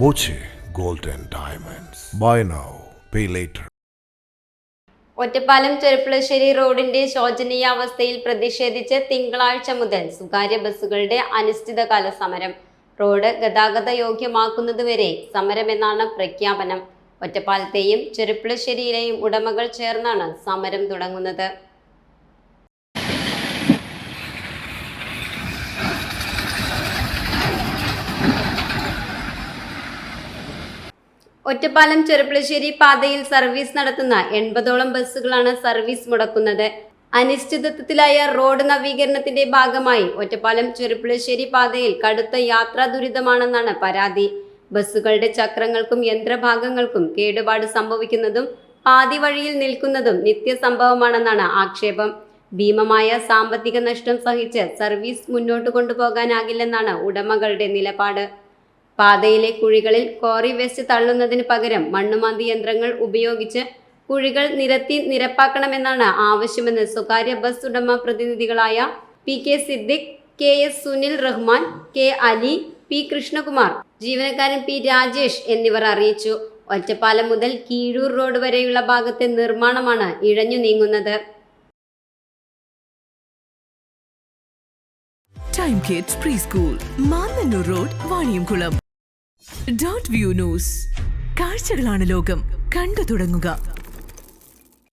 Boche Gold and Diamonds. Buy now, pay later. Ottapalam Cherpulassery റോഡിന്റെ ശോചനീയാവസ്ഥയിൽ പ്രതിഷേധിച്ച് തിങ്കളാഴ്ച മുതൽ സ്വകാര്യ ബസ്സുകളുടെ അനിശ്ചിതകാല സമരം. റോഡ് ഗതാഗത യോഗ്യമാക്കുന്നതുവരെ സമരമെന്നാണ് പ്രഖ്യാപനം. ഒറ്റപ്പാലത്തെയും ചെറുപ്പുളശ്ശേരിയിലെയും ഉടമകൾ ചേർന്നാണ് സമരം തുടങ്ങുന്നത്. ഒറ്റപ്പാലം ചെറുപ്പുളശ്ശേരി പാതയിൽ സർവീസ് നടത്തുന്ന 80ഓളം ബസ്സുകളാണ് സർവീസ് മുടക്കുന്നത്. അനിശ്ചിതത്വത്തിലായ റോഡ് നവീകരണത്തിന്റെ ഭാഗമായി ഒറ്റപ്പാലം ചെറുപ്പുളശ്ശേരി പാതയിൽ കടുത്ത യാത്രാ ദുരിതമാണെന്നാണ് പരാതി. ബസ്സുകളുടെ ചക്രങ്ങൾക്കും യന്ത്രഭാഗങ്ങൾക്കും കേടുപാട് സംഭവിക്കുന്നതും പാതി വഴിയിൽ നിൽക്കുന്നതും നിത്യസംഭവമാണെന്നാണ് ആക്ഷേപം. ഭീമമായ സാമ്പത്തിക നഷ്ടം സഹിച്ച് സർവീസ് മുന്നോട്ട് കൊണ്ടുപോകാനാകില്ലെന്നാണ് ഉടമകളുടെ നിലപാട്. പാതയിലെ കുഴികളിൽ ക്വാറി വേസ്റ്റ് തള്ളുന്നതിന് പകരം മണ്ണുമാന്തി യന്ത്രങ്ങൾ ഉപയോഗിച്ച് കുഴികൾ നിരപ്പാക്കണമെന്നാണ് ആവശ്യമെന്ന് സ്വകാര്യ ബസ് ഉടമ പ്രതിനിധികളായ PK Siddique, KS Sunil Rahman, K Ali, P Krishnakumar, ജീവനക്കാരൻ P രാജേഷ് എന്നിവർ അറിയിച്ചു. ഒറ്റപ്പാലം മുതൽ കീഴൂർ റോഡ് വരെയുള്ള ഭാഗത്തെ നിർമ്മാണമാണ് ഇഴഞ്ഞു നീങ്ങുന്നത്. Time kids pre school, Mannannur road, Vaniyamkulam. .View news. കാഴ്ചകളാണ് ലോകം, കണ്ടു തുടങ്ങുക.